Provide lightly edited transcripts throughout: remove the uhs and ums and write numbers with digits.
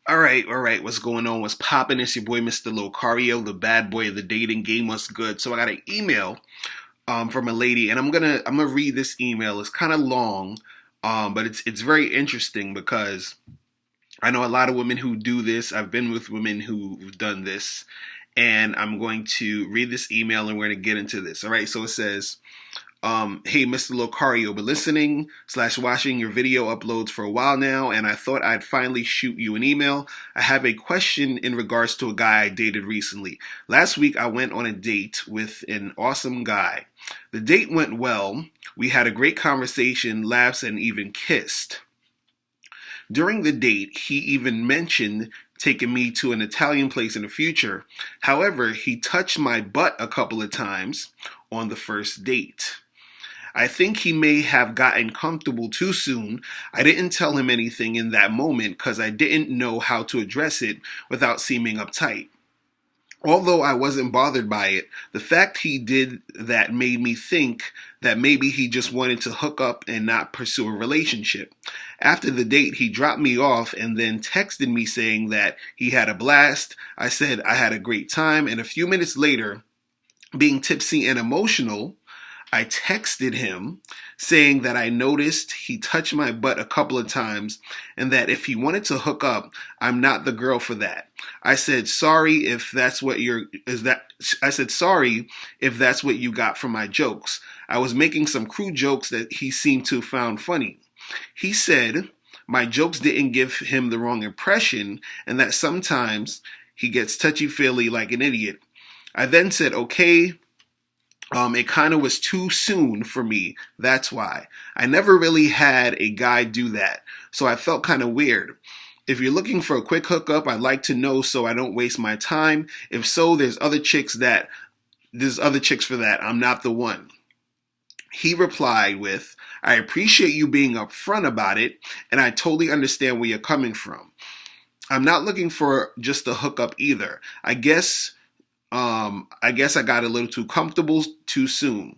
All right. What's going on? What's poppin'? It's your boy, Mr. Locario, the bad boy of the dating game. What's good? So I got an email from a lady, and I'm gonna read this email. It's kind of long, but it's very interesting because I know a lot of women who do this. I've been with women who've done this, and I'm going to read this email, and we're gonna get into this. All right. So it says. Hey, Mr. Locario, been listening / watching your video uploads for a while now, and I thought I'd finally shoot you an email. I have a question in regards to a guy I dated recently. Last week, I went on a date with an awesome guy. The date went well. We had a great conversation, laughs, and even kissed. During the date, he even mentioned taking me to an Italian place in the future. However, he touched my butt a couple of times on the first date. I think he may have gotten comfortable too soon. I didn't tell him anything in that moment because I didn't know how to address it without seeming uptight. Although I wasn't bothered by it, the fact he did that made me think that maybe he just wanted to hook up and not pursue a relationship. After the date, he dropped me off and then texted me saying that he had a blast. I said I had a great time, and a few minutes later, being tipsy and emotional, I texted him saying that I noticed he touched my butt a couple of times and that if he wanted to hook up, I'm not the girl for that. I said sorry if that's what you got from my jokes. I was making some crude jokes that he seemed to found funny. He said my jokes didn't give him the wrong impression and that sometimes he gets touchy-feely like an idiot. I then said, okay, it kind of was too soon for me. That's why. I never really had a guy do that, so I felt kind of weird. If you're looking for a quick hookup, I'd like to know so I don't waste my time. If so, there's other chicks for that. I'm not the one. He replied with, I appreciate you being upfront about it, and I totally understand where you're coming from. I'm not looking for just a hookup either. I guess I got a little too comfortable too soon.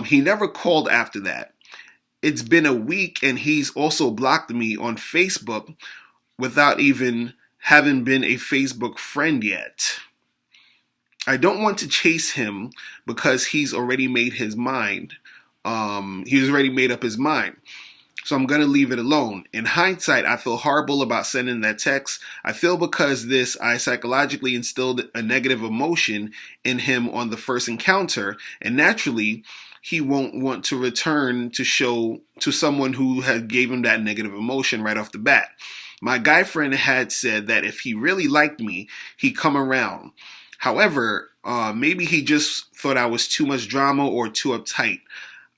He never called after that. It's been a week and he's also blocked me on Facebook without even having been a Facebook friend yet. I don't want to chase him because he's already made his mind. He's already made up his mind. So I'm going to leave it alone. In hindsight, I feel horrible about sending that text. I feel because I psychologically instilled a negative emotion in him on the first encounter, and naturally, he won't want to return to show to someone who had gave him that negative emotion right off the bat. My guy friend had said that if he really liked me, he'd come around. However, maybe he just thought I was too much drama or too uptight.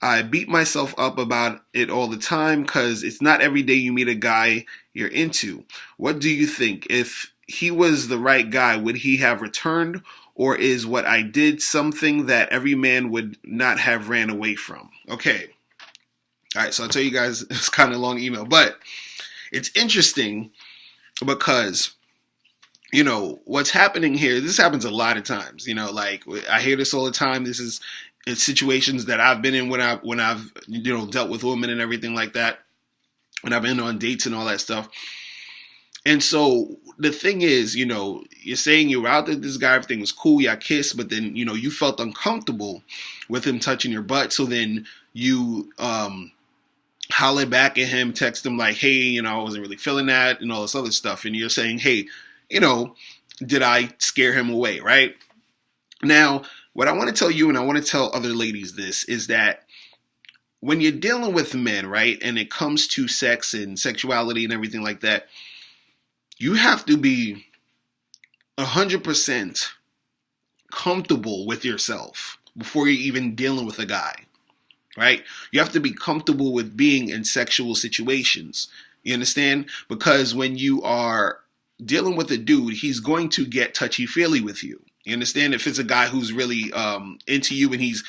I beat myself up about it all the time because it's not every day you meet a guy you're into. What do you think? If he was the right guy, would he have returned? Or is what I did something that every man would not have ran away from? Okay. All right, so I'll tell you guys, it's kind of a long email, but it's interesting because, what's happening here, this happens a lot of times. Like I hear this all the time. It's situations that I've been in when I've dealt with women and everything like that, when I've been on dates and all that stuff. And so the thing is, you're saying you were out there with this guy, everything was cool, y'all kissed, but then you felt uncomfortable with him touching your butt. So then you holler back at him, text him like, hey, I wasn't really feeling that, and all this other stuff. And you're saying, hey, did I scare him away, right? Now, what I want to tell you, and I want to tell other ladies this, is that when you're dealing with men, right, and it comes to sex and sexuality and everything like that, you have to be 100% comfortable with yourself before you're even dealing with a guy, right? You have to be comfortable with being in sexual situations. You understand? Because when you are dealing with a dude, he's going to get touchy-feely with you. You understand? If it's a guy who's really into you and he's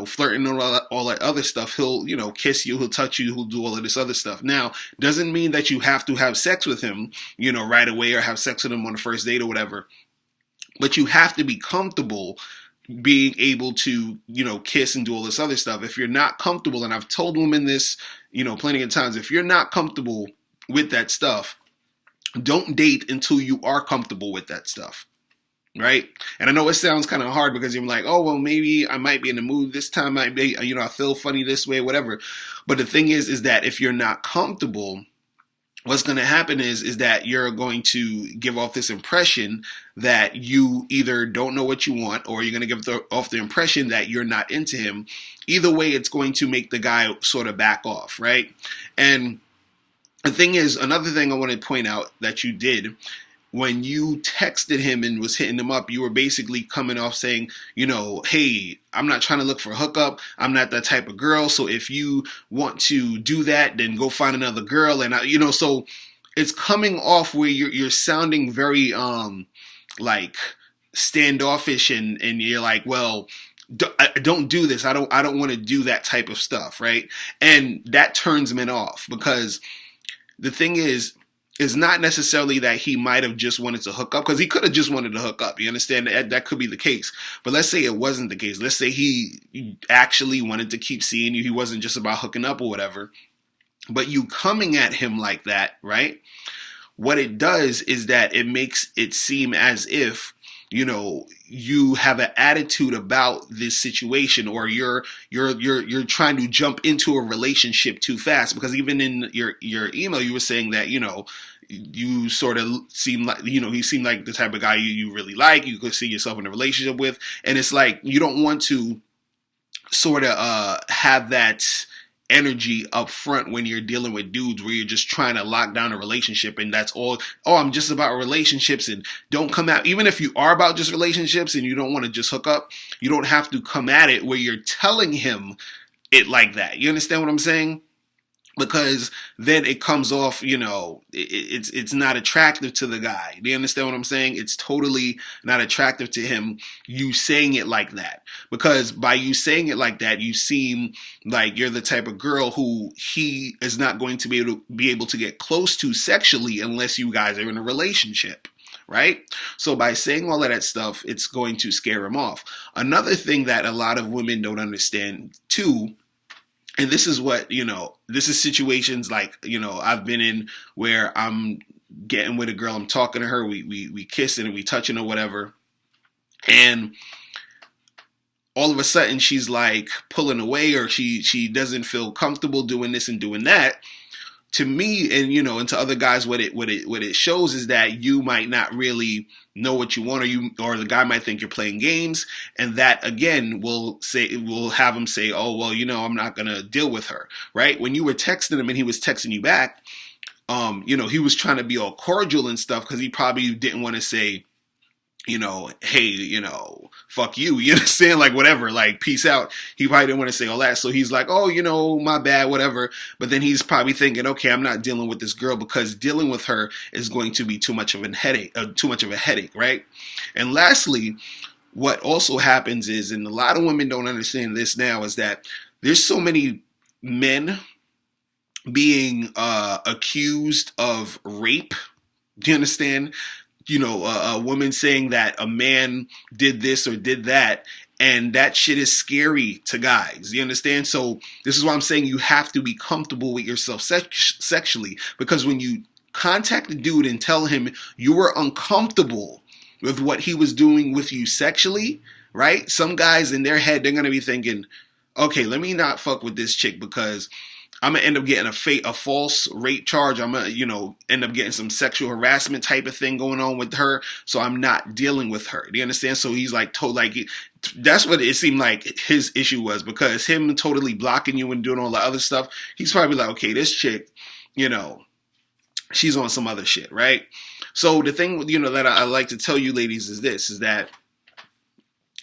flirting and all that other stuff, he'll kiss you, he'll touch you, he'll do all of this other stuff. Now, doesn't mean that you have to have sex with him, right away, or have sex with him on the first date or whatever. But you have to be comfortable being able to kiss and do all this other stuff. If you're not comfortable, and I've told women this plenty of times, if you're not comfortable with that stuff, Don't date until you are comfortable with that stuff. Right. And I know it sounds kind of hard because you're like, oh, well, maybe I might be in the mood this time. I be, I feel funny this way, whatever. But the thing is that if you're not comfortable, what's going to happen is that you're going to give off this impression that you either don't know what you want, or you're going to give off the impression that you're not into him. Either way, it's going to make the guy sort of back off, right? And the thing is, another thing I want to point out that you did when you texted him and was hitting him up, you were basically coming off saying, hey, I'm not trying to look for a hookup. I'm not that type of girl. So if you want to do that, then go find another girl. And so it's coming off where you're sounding very like standoffish, and you're like, well, don't do this. I don't want to do that type of stuff, right? And that turns men off, because the thing is, it's not necessarily that he might have just wanted to hook up, because he could have just wanted to hook up. You understand? That could be the case. But let's say it wasn't the case. Let's say he actually wanted to keep seeing you. He wasn't just about hooking up or whatever. But you coming at him like that, right? What it does is that it makes it seem as if, you have an attitude about this situation, or you're trying to jump into a relationship too fast. Because even in your email, you were saying that, you sort of seem like, he seemed like the type of guy you really like, you could see yourself in a relationship with. And it's like, you don't want to sort of have that energy up front when you're dealing with dudes, where you're just trying to lock down a relationship, and that's all. Oh, I'm just about relationships, and don't come out. Even if you are about just relationships and you don't want to just hook up, you don't have to come at it where you're telling him it like that. You understand what I'm saying? Because then it comes off, it's not attractive to the guy. Do you understand what I'm saying? It's totally not attractive to him, you saying it like that. Because by you saying it like that, you seem like you're the type of girl who he is not going to be able to get close to sexually unless you guys are in a relationship. Right? So by saying all of that stuff, it's going to scare him off. Another thing that a lot of women don't understand too, and this is what, this is situations like, I've been in, where I'm getting with a girl, I'm talking to her, we kissing and we touching or whatever. And all of a sudden she's like pulling away, or she doesn't feel comfortable doing this and doing that. To me, and and to other guys, what it shows is that you might not really know what you want, or the guy might think you're playing games, and that again will have him say, oh, well, I'm not gonna deal with her, right? When you were texting him and he was texting you back, he was trying to be all cordial and stuff, because he probably didn't want to say, hey, fuck you, you understand? Like, whatever, like, peace out. He probably didn't want to say all that. So he's like, oh, my bad, whatever. But then he's probably thinking, okay, I'm not dealing with this girl, because dealing with her is going to be too much of a headache, right? And lastly, what also happens is, and a lot of women don't understand this now, is that there's so many men being accused of rape. Do you understand? A woman saying that a man did this or did that, and that shit is scary to guys. You understand? So this is why I'm saying you have to be comfortable with yourself sexually, because when you contact a dude and tell him you were uncomfortable with what he was doing with you sexually, right? Some guys in their head, they're going to be thinking, okay, let me not fuck with this chick, because I'm going to end up getting a false rape charge. I'm going to, end up getting some sexual harassment type of thing going on with her. So I'm not dealing with her. Do you understand? So he's like, that's what it seemed like his issue was, because him totally blocking you and doing all the other stuff. He's probably like, okay, this chick, she's on some other shit, right? So the thing, that I like to tell you ladies is this, is that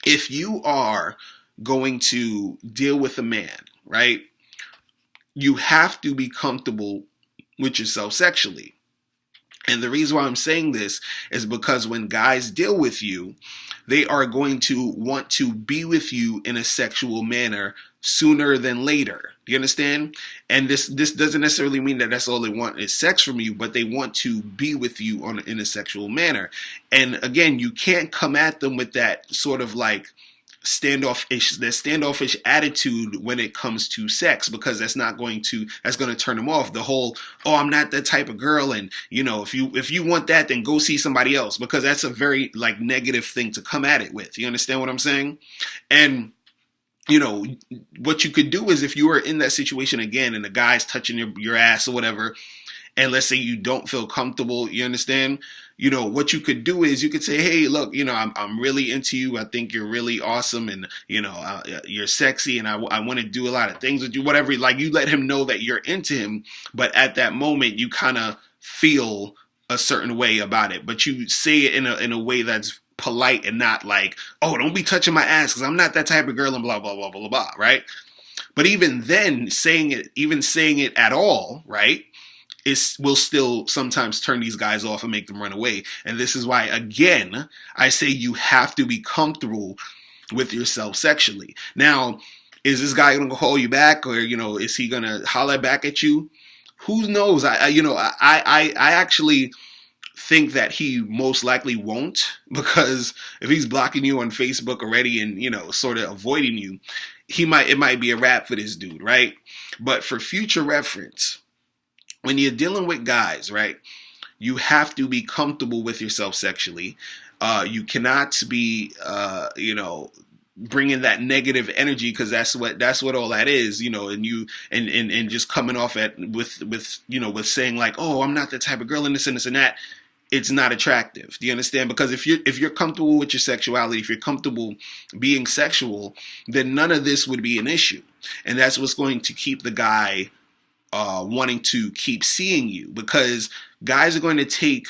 if you are going to deal with a man, right, you have to be comfortable with yourself sexually. And the reason why I'm saying this is because when guys deal with you, they are going to want to be with you in a sexual manner sooner than later. Do you understand? And this doesn't necessarily mean that that's all they want is sex from you, but they want to be with you in a sexual manner. And again, you can't come at them with that sort of like standoffish attitude when it comes to sex, because that's going to turn them off. The whole, oh, I'm not that type of girl, and if you want that, then go see somebody else, because that's a very like negative thing to come at it with. You understand what I'm saying? And what you could do is, if you were in that situation again and the guy's touching your ass or whatever, and let's say you don't feel comfortable, you understand? What you could do is you could say, hey, look, I'm really into you. I think you're really awesome, and, you're sexy, and I want to do a lot of things with you, whatever. Like, you let him know that you're into him, but at that moment, you kind of feel a certain way about it. But you say it in a way that's polite and not like, oh, don't be touching my ass because I'm not that type of girl and blah, blah, blah, blah, blah, right? But even then, saying it at all, right, will still sometimes turn these guys off and make them run away. And this is why, again, I say you have to be comfortable with yourself sexually. Now, is this guy going to call you back, or, is he going to holler back at you? Who knows? I actually think that he most likely won't, because if he's blocking you on Facebook already and, sort of avoiding you, it might be a wrap for this dude, right? But for future reference, when you're dealing with guys, right, you have to be comfortable with yourself sexually. You cannot be, bringing that negative energy, because that's what all that is, and just coming off with saying like, oh, I'm not that type of girl, and this and this and that. It's not attractive. Do you understand? Because if you're comfortable with your sexuality, if you're comfortable being sexual, then none of this would be an issue, and that's what's going to keep the guy wanting to keep seeing you, because guys are going to take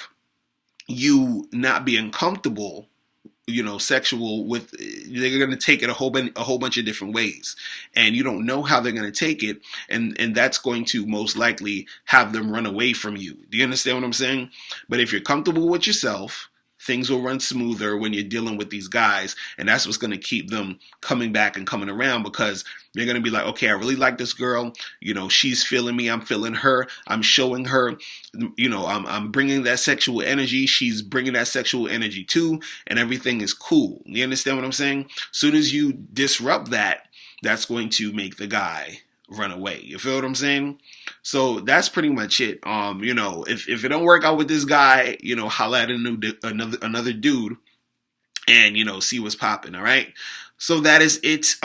you not being comfortable, sexual with, they're going to take it a whole bunch of different ways, and you don't know how they're going to take it, and that's going to most likely have them run away from you. Do you understand what I'm saying? But if you're comfortable with yourself, things will run smoother when you're dealing with these guys, and that's what's going to keep them coming back and coming around, because they're going to be like, okay, I really like this girl, she's feeling me, I'm feeling her, I'm showing her, I'm bringing that sexual energy, she's bringing that sexual energy too, and everything is cool. You understand what I'm saying? Soon as you disrupt that, that's going to make the guy run away. You feel what I'm saying? So that's pretty much it. If it don't work out with this guy, holla at another dude, and see what's popping. All right. So that is it.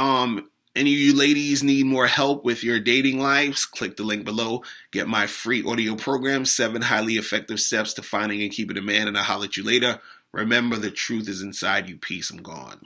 Any of you ladies need more help with your dating lives? Click the link below. Get my free audio program, 7 highly effective steps to finding and keeping a man, and I'll holler at you later. Remember, the truth is inside you. Peace. I'm gone.